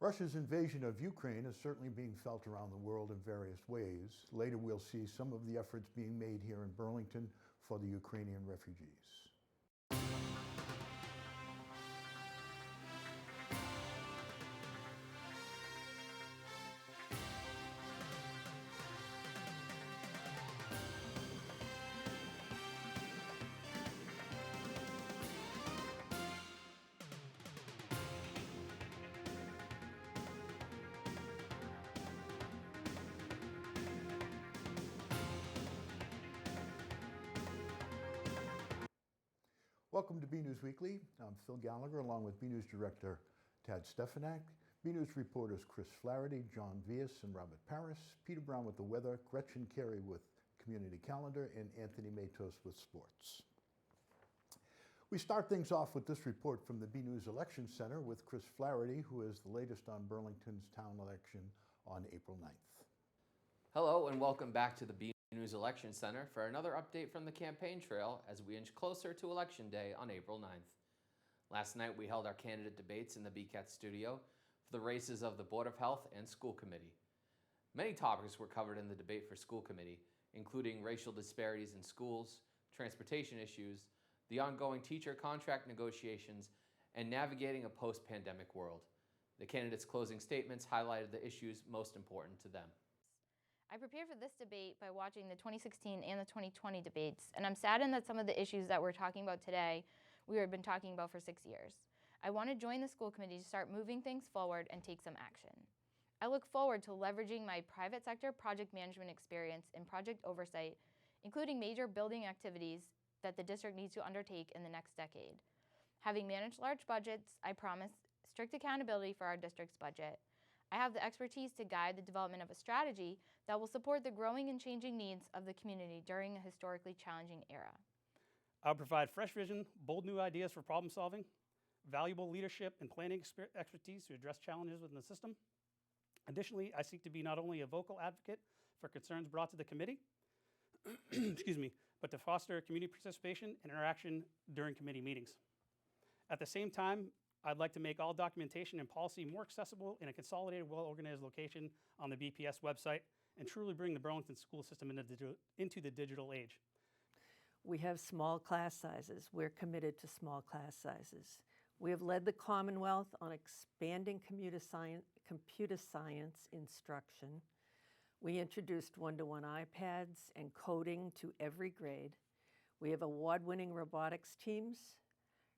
Russia's invasion of Ukraine is certainly being felt around the world in various ways. Later we'll see some of the efforts being made here in Burlington for the Ukrainian refugees. Welcome to BNEWS Weekly. I'm Phil Gallagher along with BNEWS Director Tad Stefanak, BNEWS reporters Chris Flaherty, John Vias, and Robert Paris, Peter Brown with the weather, Gretchen Carey with Community Calendar, and Anthony Matos with sports. We start things off with this report from the BNEWS Election Center with Chris Flaherty, who is the latest on Burlington's town election on April 9th. Hello and welcome back to the BNEWS Election Center for another update from the campaign trail as we inch closer to Election Day on April 9th. Last night we held our candidate debates in the BCAT studio for the races of the Board of Health and School Committee. Many topics were covered in the debate for School Committee, including racial disparities in schools, transportation issues, the ongoing teacher contract negotiations, and navigating a post-pandemic world. The candidates' closing statements highlighted the issues most important to them. I prepared for this debate by watching the 2016 and the 2020 debates, and I'm saddened that some of the issues that we're talking about today we have been talking about for 6 years. I want to join the school committee to start moving things forward and take some action. I look forward to leveraging my private sector project management experience and project oversight, including major building activities that the district needs to undertake in the next decade. Having managed large budgets, I promise strict accountability for our district's budget. I have the expertise to guide the development of a strategy that will support the growing and changing needs of the community during a historically challenging era. I'll provide fresh vision, bold new ideas for problem solving, valuable leadership and planning expertise to address challenges within the system. Additionally, I seek to be not only a vocal advocate for concerns brought to the committee, excuse me, but to foster community participation and interaction during committee meetings. At the same time, I'd like to make all documentation and policy more accessible in a consolidated, well-organized location on the BPS website and truly bring the Burlington school system into the digital age. We have small class sizes. We're committed to small class sizes. We have led the Commonwealth on expanding computer science instruction. We introduced one-to-one iPads and coding to every grade. We have award-winning robotics teams,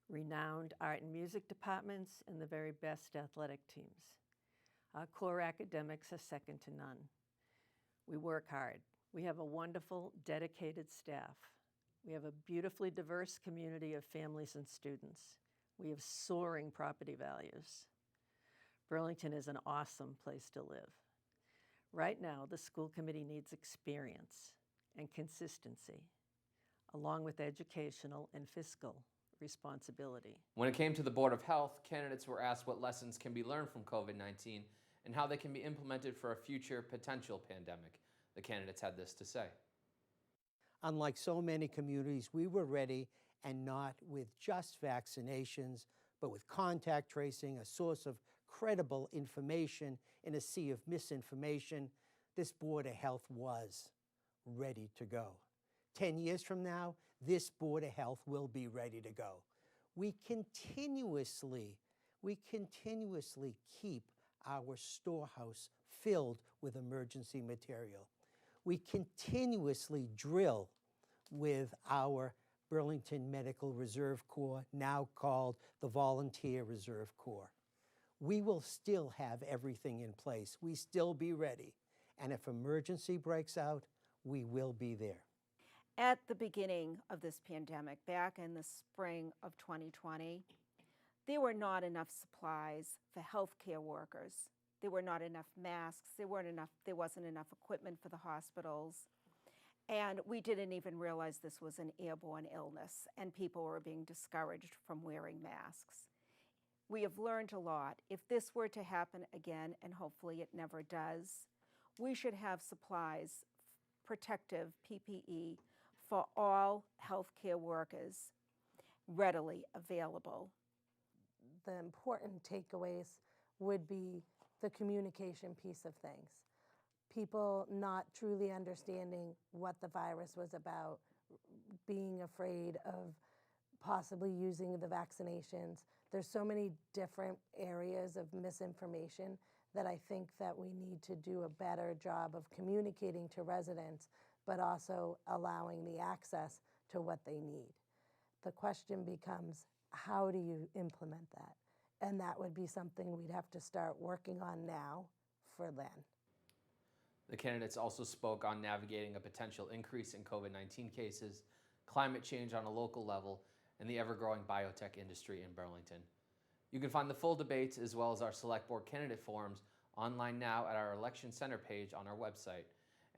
renowned art and music departments, and the very best athletic teams. Our core academics are second to none. We work hard. We have a wonderful, dedicated staff. We have a beautifully diverse community of families and students. We have soaring property values. Burlington is an awesome place to live. Right now, the school committee needs experience and consistency, along with educational and fiscal responsibility. When it came to the Board of Health, candidates were asked what lessons can be learned from COVID-19 and how they can be implemented for a future potential pandemic. The candidates had this to say. Unlike so many communities, we were ready, and not with just vaccinations, but with contact tracing, a source of credible information in a sea of misinformation. This Board of Health was ready to go. 10 years from now, this Board of Health will be ready to go. We continuously keep our storehouse filled with emergency material. We continuously drill with our Burlington Medical Reserve Corps, now called the Volunteer Reserve Corps. We will still have everything in place. We still be ready. And if emergency breaks out, we will be there. At the beginning of this pandemic, back in the spring of 2020, there were not enough supplies for healthcare workers. There were not enough masks. There wasn't enough equipment for the hospitals. And we didn't even realize this was an airborne illness, and people were being discouraged from wearing masks. We have learned a lot. If this were to happen again, and hopefully it never does, we should have supplies, protective PPE, for all healthcare workers readily available. The important takeaways would be the communication piece of things. People not truly understanding what the virus was about, being afraid of possibly using the vaccinations. There's so many different areas of misinformation that I think that we need to do a better job of communicating to residents, but also allowing the access to what they need. The question becomes, how do you implement that? And that would be something we'd have to start working on now for then. The candidates also spoke on navigating a potential increase in COVID-19 cases, climate change on a local level, and the ever-growing biotech industry in Burlington. You can find the full debates as well as our Select Board candidate forums online now at our Election Center page on our website,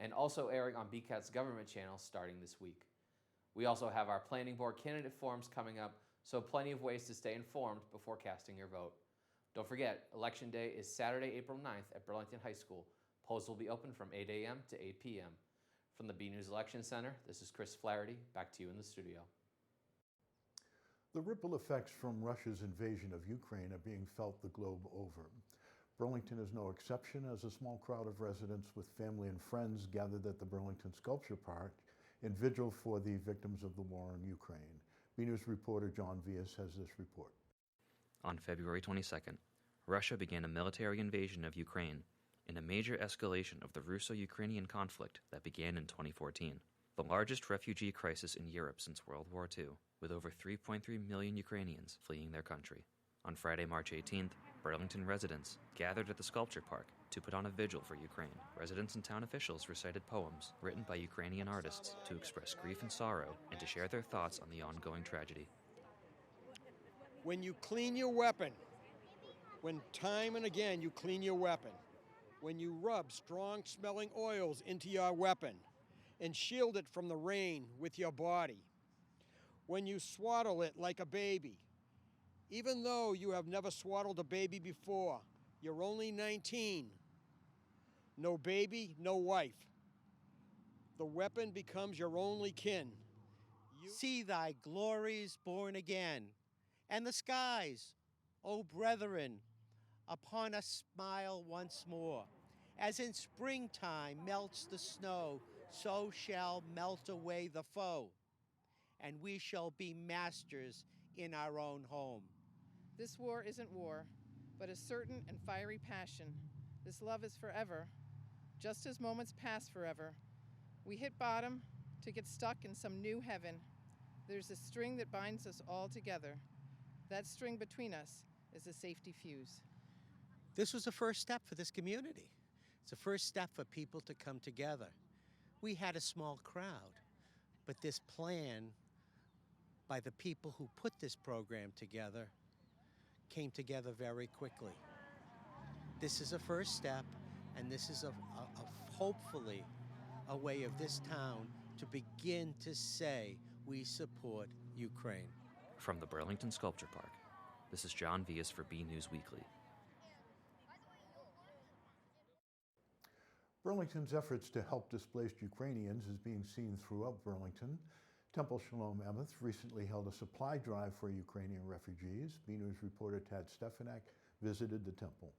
and also airing on BCAT's government channel starting this week. We also have our Planning Board candidate forums coming up, so plenty of ways to stay informed before casting your vote. Don't forget, Election Day is Saturday, April 9th at Burlington High School. Polls will be open from 8 a.m. to 8 p.m. From the BNEWS Election Center, this is Chris Flaherty. Back to you in the studio. The ripple effects from Russia's invasion of Ukraine are being felt the globe over. Burlington is no exception, as a small crowd of residents with family and friends gathered at the Burlington Sculpture Park in vigil for the victims of the war in Ukraine. BNews reporter John Vias has this report. On February 22nd, Russia began a military invasion of Ukraine in a major escalation of the Russo-Ukrainian conflict that began in 2014, the largest refugee crisis in Europe since World War II, with over 3.3 million Ukrainians fleeing their country. On Friday, March 18th, Burlington residents gathered at the Sculpture Park to put on a vigil for Ukraine. Residents and town officials recited poems written by Ukrainian artists to express grief and sorrow and to share their thoughts on the ongoing tragedy. When you clean your weapon, when time and again you clean your weapon, when you rub strong-smelling oils into your weapon and shield it from the rain with your body, when you swaddle it like a baby, even though you have never swaddled a baby before, you're only 19. No baby, no wife. The weapon becomes your only kin. See thy glories born again, and the skies, O brethren, upon us smile once more. As in springtime melts the snow, so shall melt away the foe, and we shall be masters in our own home. This war isn't war, but a certain and fiery passion. This love is forever, just as moments pass forever. We hit bottom to get stuck in some new heaven. There's a string that binds us all together. That string between us is a safety fuse. This was the first step for this community. It's the first step for people to come together. We had a small crowd, but this plan by the people who put this program together came together very quickly. This is a first step, and this is hopefully a way of this town to begin to say we support Ukraine. From the Burlington Sculpture Park, this is John Vias for BNews Weekly. Burlington's efforts to help displaced Ukrainians is being seen throughout Burlington. Temple Shalom Emeth recently held a supply drive for Ukrainian refugees. BNews reporter Tad Stefanak visited the temple.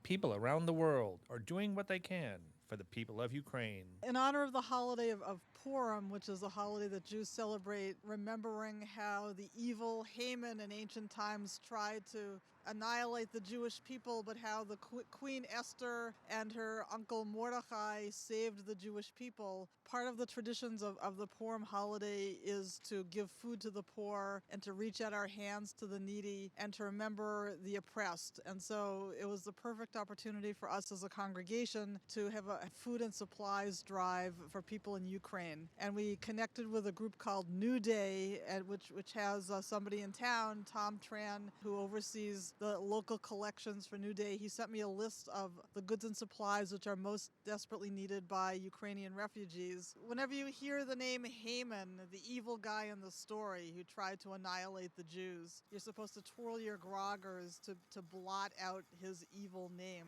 People around the world are doing what they can for the people of Ukraine. In honor of the holiday of Purim, which is a holiday that Jews celebrate, remembering how the evil Haman in ancient times tried to annihilate the Jewish people, but how the Queen Esther and her uncle Mordechai saved the Jewish people. Part of the traditions of the Purim holiday is to give food to the poor and to reach out our hands to the needy and to remember the oppressed. And so it was the perfect opportunity for us as a congregation to have a food and supplies drive for people in Ukraine. And we connected with a group called New Day, which has somebody in town, Tom Tran, who oversees the local collections for New Day. He sent me a list of the goods and supplies which are most desperately needed by Ukrainian refugees. Whenever you hear the name Haman, the evil guy in the story who tried to annihilate the Jews, you're supposed to twirl your groggers to blot out his evil name.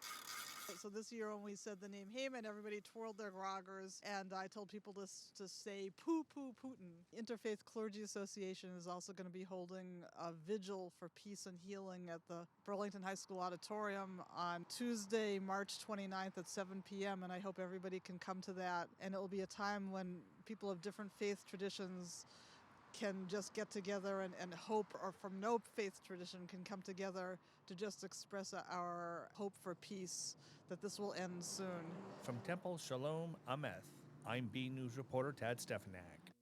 So this year when we said the name Heyman, everybody twirled their groggers, and I told people to say poo poo Putin. Interfaith Clergy Association is also going to be holding a vigil for peace and healing at the Burlington High School auditorium on Tuesday, March 29th at 7 p.m., and I hope everybody can come to that. And it will be a time when people of different faith traditions can just get together and hope, or from no faith tradition can come together to just express our hope for peace, that this will end soon. From Temple Shalom Ameth, I'm B News reporter Tad Stefanak.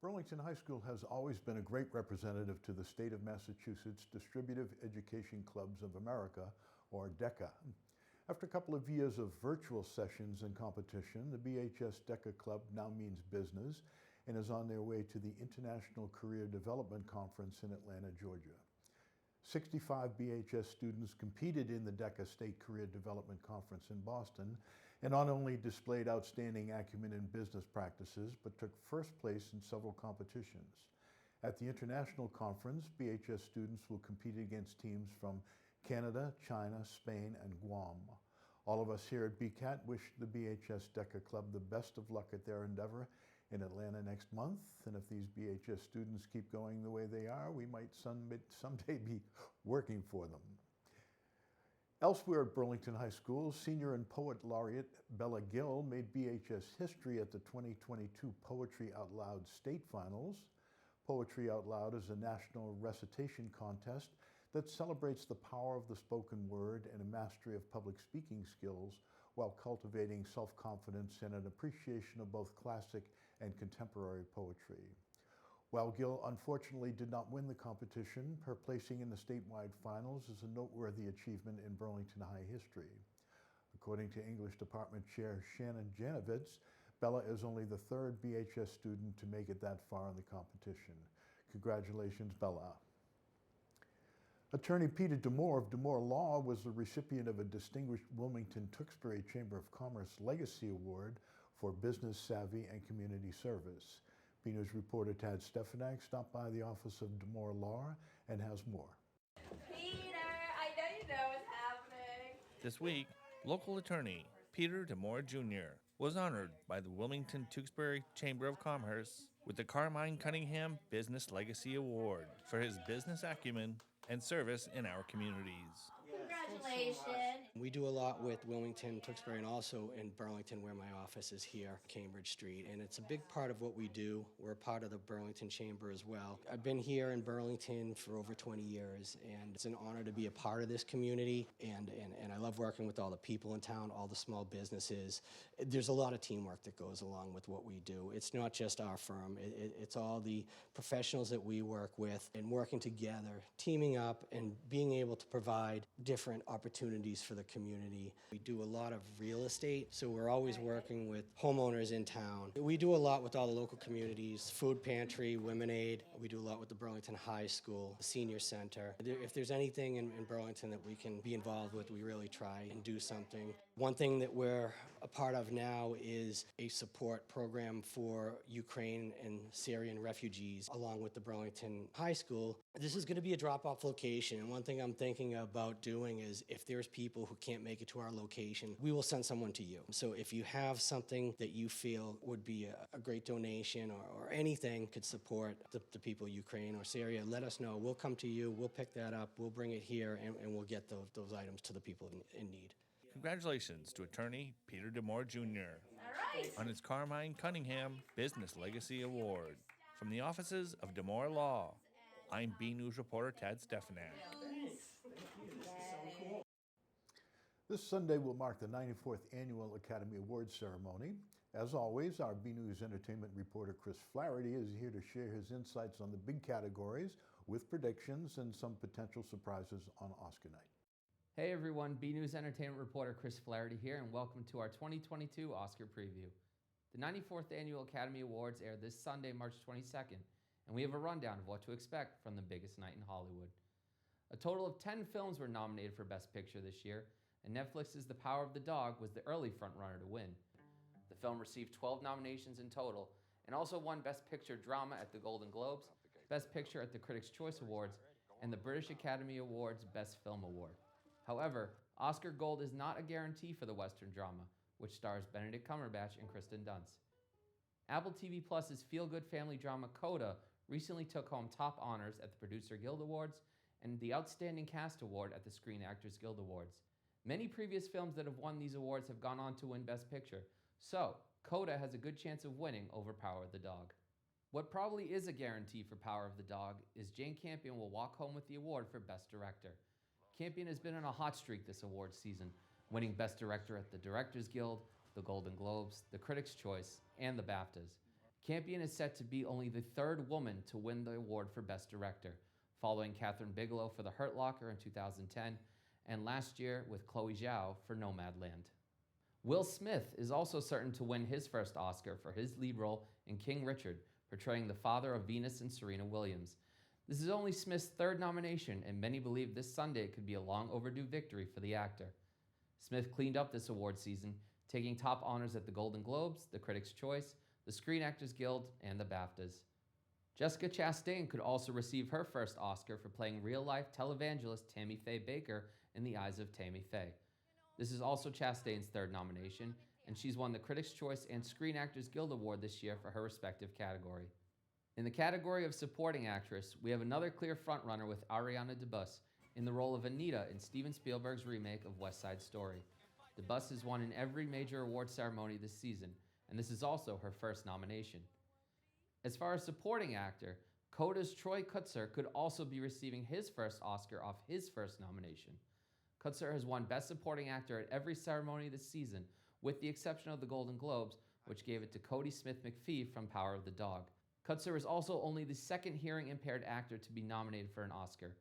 Burlington High School has always been a great representative to the state of Massachusetts Distributive Education Clubs of America, or DECA. After a couple of years of virtual sessions and competition, the BHS DECA Club now means business and is on their way to the International Career Development Conference in Atlanta, Georgia. 65 BHS students competed in the DECA State Career Development Conference in Boston and not only displayed outstanding acumen in business practices, but took first place in several competitions. At the international conference, BHS students will compete against teams from Canada, China, Spain, and Guam. All of us here at BCAT wish the BHS DECA Club the best of luck at their endeavor in Atlanta next month. And if these BHS students keep going the way they are, we might someday be working for them. Elsewhere at Burlington High School, senior and poet laureate Bella Gill made BHS history at the 2022 Poetry Out Loud State Finals. Poetry Out Loud is a national recitation contest that celebrates the power of the spoken word and a mastery of public speaking skills while cultivating self-confidence and an appreciation of both classic and contemporary poetry. While Gill unfortunately did not win the competition, her placing in the statewide finals is a noteworthy achievement in Burlington High history. According to English Department Chair Shannon Janovitz, Bella is only the third BHS student to make it that far in the competition. Congratulations, Bella. Attorney Peter Demore of Demore Law was the recipient of a distinguished Wilmington-Tewksbury Chamber of Commerce Legacy Award for business savvy and community service. BNews reporter Tad Stefanak stopped by the office of Demore Law and has more. Peter, I know you know what's happening. This week, local attorney Peter Demore Jr. was honored by the Wilmington-Tewksbury Chamber of Commerce with the Carmine Cunningham Business Legacy Award for his business acumen and service in our communities. Congratulations. We do a lot with Wilmington, Tewksbury, and also in Burlington, where my office is here, Cambridge Street. And it's a big part of what we do. We're a part of the Burlington Chamber as well. I've been here in Burlington for over 20 years, and it's an honor to be a part of this community. And I love working with all the people in town, all the small businesses. There's a lot of teamwork that goes along with what we do. It's not just our firm. It's all the professionals that we work with and working together, teaming up, and being able to provide different opportunities for the community. We do a lot of real estate, so we're always working with homeowners in town. We do a lot with all the local communities, food pantry, Women Aid. We do a lot with the Burlington High School, the senior center. If there's anything in Burlington that we can be involved with, we really try and do something. One thing that we're a part of now is a support program for Ukraine and Syrian refugees along with the Burlington High School. This is going to be a drop-off location, and one thing I'm thinking about doing is if there's people who can't make it to our location, we will send someone to you. So if you have something that you feel would be a great donation or anything could support the people of Ukraine or Syria, let us know. We'll come to you, we'll pick that up, we'll bring it here, and we'll get those items to the people in need. Congratulations to attorney Peter Demore Jr. All right. on his Carmine Cunningham Business Legacy Award. From the offices of Demore Law, I'm B News reporter Tad Stefanak. This Sunday will mark the 94th Annual Academy Awards ceremony. As always, our B News entertainment reporter Chris Flaherty is here to share his insights on the big categories with predictions and some potential surprises on Oscar night. Hey everyone, BNews entertainment reporter Chris Flaherty here, and welcome to our 2022 Oscar preview. The 94th Annual Academy Awards air this Sunday, March 22nd, and we have a rundown of what to expect from the biggest night in Hollywood. A total of 10 films were nominated for Best Picture this year, and Netflix's The Power of the Dog was the early frontrunner to win. The film received 12 nominations in total, and also won Best Picture Drama at the Golden Globes, Best Picture at the Critics' Choice Awards, and the British Academy Awards Best Film Award. However, Oscar gold is not a guarantee for the Western drama, which stars Benedict Cumberbatch and Kristen Dunst. Apple TV Plus's feel-good family drama Coda recently took home top honors at the Producer Guild Awards and the Outstanding Cast Award at the Screen Actors Guild Awards. Many previous films that have won these awards have gone on to win Best Picture, so Coda has a good chance of winning over Power of the Dog. What probably is a guarantee for Power of the Dog is Jane Campion will walk home with the award for Best Director. Campion has been on a hot streak this awards season, winning Best Director at the Directors Guild, the Golden Globes, the Critics' Choice, and the BAFTAs. Campion is set to be only the third woman to win the award for Best Director, following Catherine Bigelow for The Hurt Locker in 2010, and last year with Chloe Zhao for Nomadland. Will Smith is also certain to win his first Oscar for his lead role in King Richard, portraying the father of Venus and Serena Williams. This is only Smith's third nomination, and many believe this Sunday could be a long overdue victory for the actor. Smith cleaned up this award season, taking top honors at the Golden Globes, the Critics' Choice, the Screen Actors Guild, and the BAFTAs. Jessica Chastain could also receive her first Oscar for playing real-life televangelist Tammy Faye Baker in The Eyes of Tammy Faye. This is also Chastain's third nomination, and she's won the Critics' Choice and Screen Actors Guild Award this year for her respective category. In the category of Supporting Actress, we have another clear frontrunner with Ariana DeBose in the role of Anita in Steven Spielberg's remake of West Side Story. DeBose has won in every major award ceremony this season, and this is also her first nomination. As far as Supporting Actor, Coda's Troy Kutzer could also be receiving his first Oscar off his first nomination. Kutzer has won Best Supporting Actor at every ceremony this season, with the exception of the Golden Globes, which gave it to Cody Smith-McPhee from Power of the Dog. Kutzer is also only the second hearing-impaired actor to be nominated for an Oscar.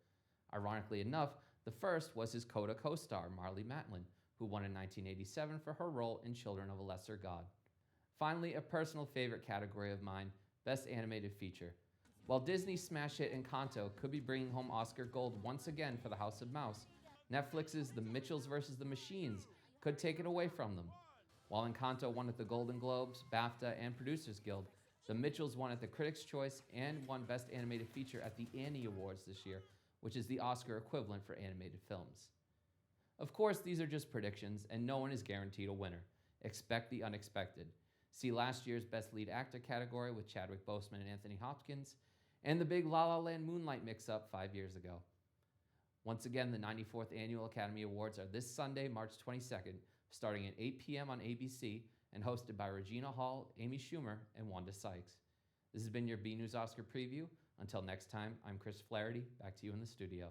Ironically enough, the first was his Coda co-star, Marlee Matlin, who won in 1987 for her role in Children of a Lesser God. Finally, a personal favorite category of mine, Best Animated Feature. While Disney's smash hit Encanto could be bringing home Oscar gold once again for The House of Mouse, Netflix's The Mitchells vs. the Machines could take it away from them. While Encanto won at the Golden Globes, BAFTA, and Producers Guild, The Mitchells won at the Critics' Choice and won Best Animated Feature at the Annie Awards this year, which is the Oscar equivalent for animated films. Of course, these are just predictions, and no one is guaranteed a winner. Expect the unexpected. See last year's Best Lead Actor category with Chadwick Boseman and Anthony Hopkins, and the big La La Land Moonlight mix-up 5 years ago. Once again, the 94th Annual Academy Awards are this Sunday, March 22nd, starting at 8 p.m. on ABC, and hosted by Regina Hall, Amy Schumer, and Wanda Sykes. This has been your BNews Oscar preview. Until next time, I'm Chris Flaherty. Back to you in the studio.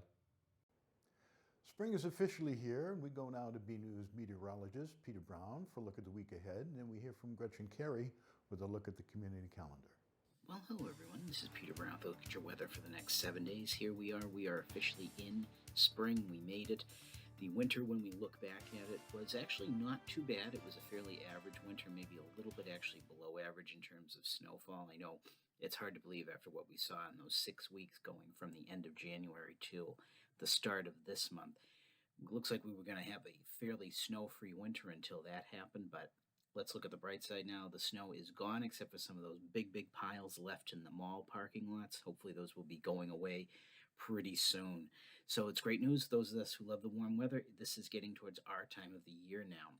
Spring is officially here. We go now to BNews meteorologist Peter Brown for a look at the week ahead, and then we hear from Gretchen Carey with a look at the community calendar. Well, hello everyone. This is Peter Brown. Look at your weather for the next 7 days. Here we are officially in spring. We made it. The winter, when we look back at it, was actually not too bad. It was a fairly average winter, maybe a little bit actually below average in terms of snowfall. I know it's hard to believe after what we saw in those 6 weeks going from the end of January to the start of this month. It looks like we were going to have a fairly snow-free winter until that happened, but let's look at the bright side now. The snow is gone, except for some of those big piles left in the mall parking lots. Hopefully those will be going away pretty soon. So it's great news. Those of us who love the warm weather, this is getting towards our time of the year now.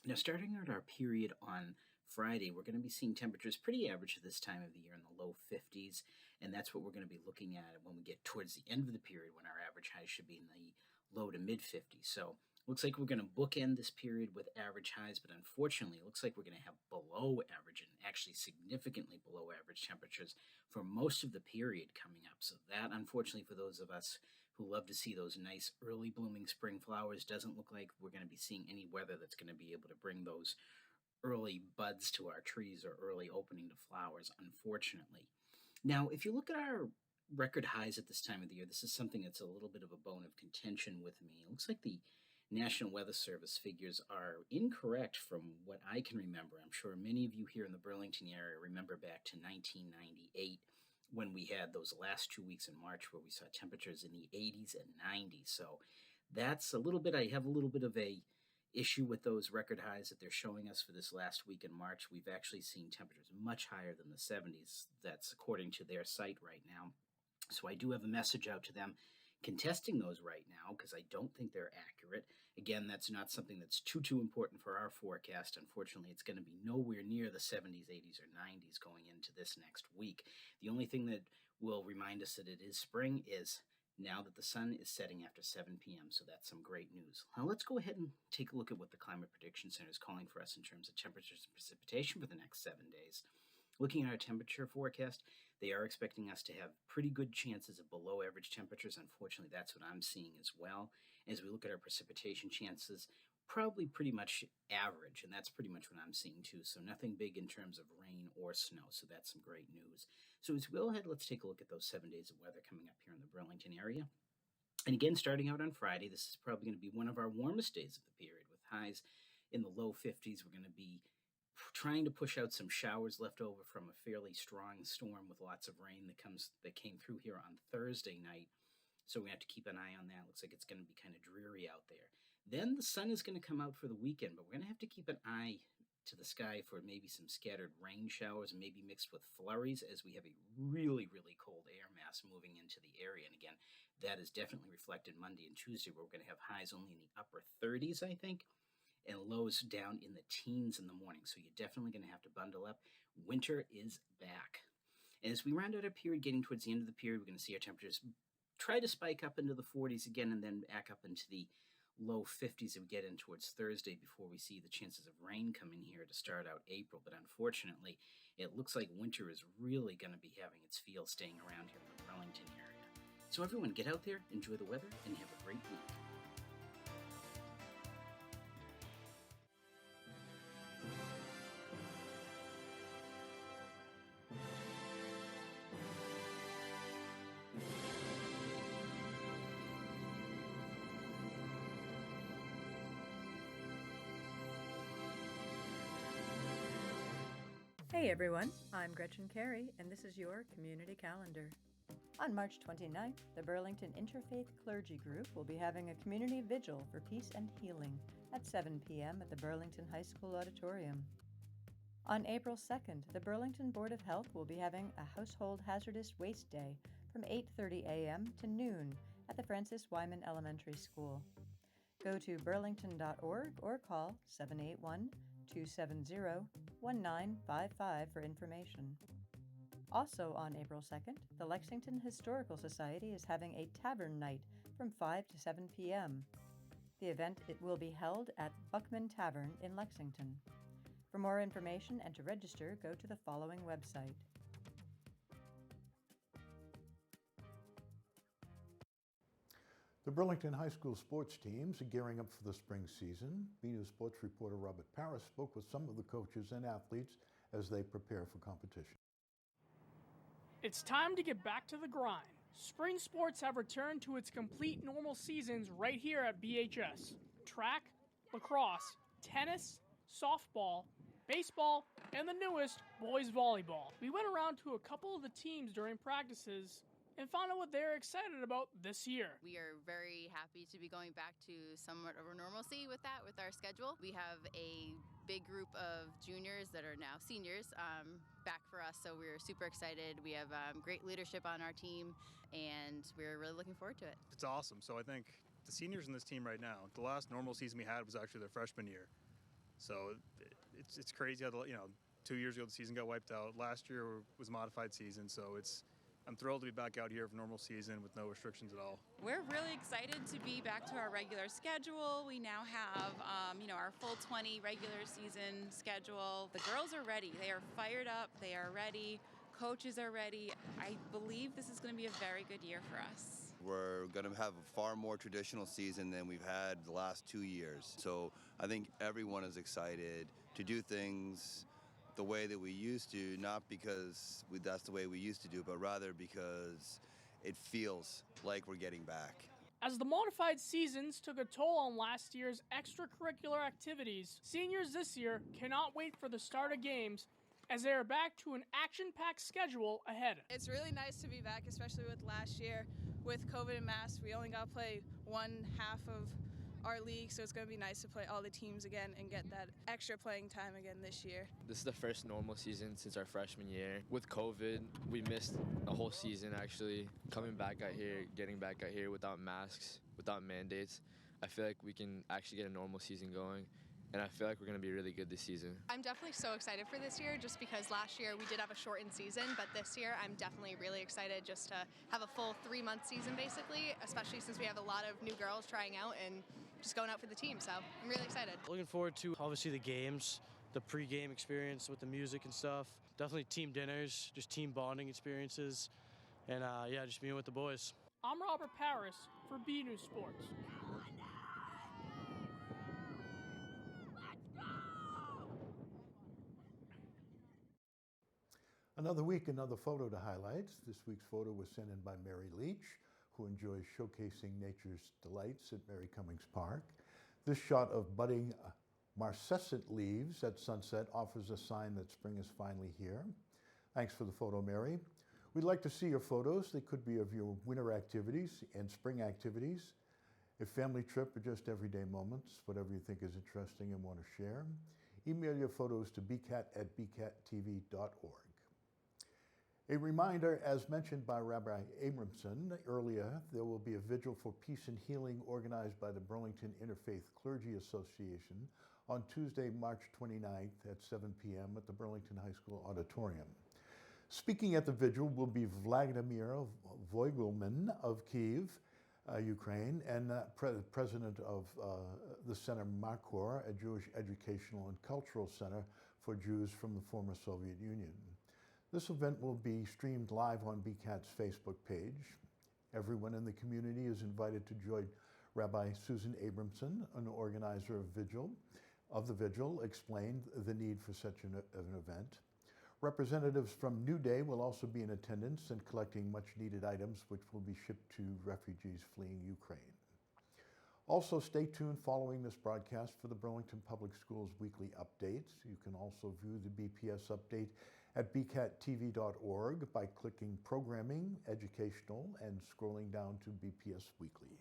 Now, starting at our period on Friday, we're going to be seeing temperatures pretty average at this time of the year in the low 50s, and that's what we're going to be looking at when we get towards the end of the period, when our average highs should be in the low to mid 50s. So looks like we're going to bookend this period with average highs, but unfortunately, it looks like we're going to have below average and actually significantly below average temperatures for most of the period coming up. So that, unfortunately, for those of us who love to see those nice early blooming spring flowers, doesn't look like we're going to be seeing any weather that's going to be able to bring those early buds to our trees or early opening to flowers, unfortunately. Now, if you look at our record highs at this time of the year, this is something that's a little bit of a bone of contention with me. It looks like the National Weather Service figures are incorrect from what I can remember. I'm sure many of you here in the Burlington area remember back to 1998 when we had those last 2 weeks in March where we saw temperatures in the 80s and 90s. So that's a little bit, I have a little bit of a issue with those record highs that they're showing us for this last week in March. We've actually seen temperatures much higher than the 70s. That's according to their site right now. So I do have a message out to them. contesting those right now because I don't think they're accurate. Again, that's not something that's too important for our forecast. Unfortunately, it's going to be nowhere near the 70s, 80s, or 90s going into this next week. The only thing that will remind us that it is spring is now that the sun is setting after 7 p.m., so that's some great news. Now let's go ahead and take a look at what the Climate Prediction Center is calling for us in terms of temperatures and precipitation for the next 7 days. Looking at our temperature forecast, they are expecting us to have pretty good chances of below average temperatures. Unfortunately, that's what I'm seeing as well. As we look at our precipitation chances, probably pretty much average, and that's pretty much what I'm seeing too. So nothing big in terms of rain or snow, so that's some great news. So as we go ahead, let's take a look at those 7 days of weather coming up here in the Burlington area. And again, starting out on Friday, this is probably going to be one of our warmest days of the period with highs in the low 50s. We're going to be trying to push out some showers left over from a fairly strong storm with lots of rain that came through here on Thursday night. So we have to keep an eye on that. Looks like it's going to be kind of dreary out there. Then the sun is going to come out for the weekend, but we're going to have to keep an eye to the sky for maybe some scattered rain showers, maybe mixed with flurries, as we have a really, really cold air mass moving into the area. And again, that is definitely reflected Monday and Tuesday, where we're going to have highs only in the upper 30s, I think, and lows down in the teens in the morning. So you're definitely going to have to bundle up. Winter is back. And as we round out our period, getting towards the end of the period, we're going to see our temperatures try to spike up into the 40s again, and then back up into the low 50s as we get in towards Thursday before we see the chances of rain come in here to start out April. But unfortunately, it looks like winter is really going to be having its feel staying around here in the Burlington area. So everyone, get out there, enjoy the weather, and have a great week. Hey everyone, I'm Gretchen Carey, and this is your Community Calendar. On March 29th, the Burlington Interfaith Clergy Group will be having a community vigil for peace and healing at 7 p.m. at the Burlington High School Auditorium. On April 2nd, the Burlington Board of Health will be having a Household Hazardous Waste Day from 8:30 a.m. to noon at the Francis Wyman Elementary School. Go to burlington.org or call 781-270-1955 for information. Also on April 2nd, the Lexington Historical Society is having a tavern night from 5 to 7 p.m. The event will be held at Buckman Tavern in Lexington. For more information and to register, go to the following website. The Burlington High School sports teams are gearing up for the spring season. BNEWS sports reporter Robert Paris spoke with some of the coaches and athletes as they prepare for competition. It's time to get back to the grind. Spring sports have returned to its complete normal seasons right here at BHS. Track, lacrosse, tennis, softball, baseball, and the newest, boys volleyball. We went around to a couple of the teams during practices and found out what they're excited about this year. We are very happy to be going back to somewhat of a normalcy with our schedule. We have a big group of juniors that are now seniors back for us, so we're super excited. We have great leadership on our team, and we're really looking forward to it. It's awesome. So I think the seniors in this team right now, the last normal season we had was actually their freshman year. So it's crazy how 2 years ago the season got wiped out. Last year was a modified season, so I'm thrilled to be back out here for normal season with no restrictions at all. We're really excited to be back to our regular schedule. We now have, our full 20 regular season schedule. The girls are ready. They are fired up. They are ready. Coaches are ready. I believe this is going to be a very good year for us. We're going to have a far more traditional season than we've had the last 2 years. So I think everyone is excited to do things the way that we used to, not because that's the way we used to do, but rather because it feels like we're getting back. As the modified seasons took a toll on last year's extracurricular activities, seniors this year cannot wait for the start of games as they are back to an action-packed schedule ahead. It's really nice to be back, especially with last year. With COVID and masks, we only got to play one half of our league, so it's going to be nice to play all the teams again and get that extra playing time again this year. This is the first normal season since our freshman year. With COVID, we missed a whole season actually. Coming back out here, getting back out here without masks, without mandates, I feel like we can actually get a normal season going. And I feel like we're going to be really good this season. I'm definitely so excited for this year just because last year we did have a shortened season, but this year I'm definitely really excited just to have a full 3-month season basically, especially since we have a lot of new girls trying out and just going out for the team, so I'm really excited. Looking forward to obviously the games, the pre-game experience with the music and stuff. Definitely team dinners, just team bonding experiences, and yeah, just being with the boys. I'm Robert Paris for BNEWS Sports. Another week, another photo to highlight. This week's photo was sent in by Mary Leach, who enjoys showcasing nature's delights at Mary Cummings Park. This shot of budding marcescent leaves at sunset offers a sign that spring is finally here. Thanks for the photo, Mary. We'd like to see your photos. They could be of your winter activities and spring activities, a family trip, or just everyday moments, whatever you think is interesting and want to share. Email your photos to bcat@bcattv.org. A reminder, as mentioned by Rabbi Abramson earlier, there will be a vigil for peace and healing organized by the Burlington Interfaith Clergy Association on Tuesday, March 29th at 7 p.m. at the Burlington High School Auditorium. Speaking at the vigil will be Vladimir Vogelman of Kyiv, Ukraine, and president of the Center Makor, a Jewish educational and cultural center for Jews from the former Soviet Union. This event will be streamed live on BCAT's Facebook page. Everyone in the community is invited to join Rabbi Susan Abramson, an organizer of the Vigil, explained the need for such an event. Representatives from New Day will also be in attendance and collecting much needed items which will be shipped to refugees fleeing Ukraine. Also, stay tuned following this broadcast for the Burlington Public Schools weekly updates. You can also view the BPS update at bcattv.org by clicking Programming, Educational, and scrolling down to BPS Weekly.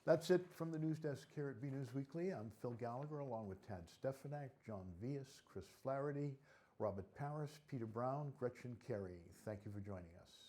That's it from the news desk here at BNEWS Weekly. I'm Phil Gallagher along with Tad Stefanak, John Vias, Chris Flaherty, Robert Paris, Peter Brown, Gretchen Carey. Thank you for joining us.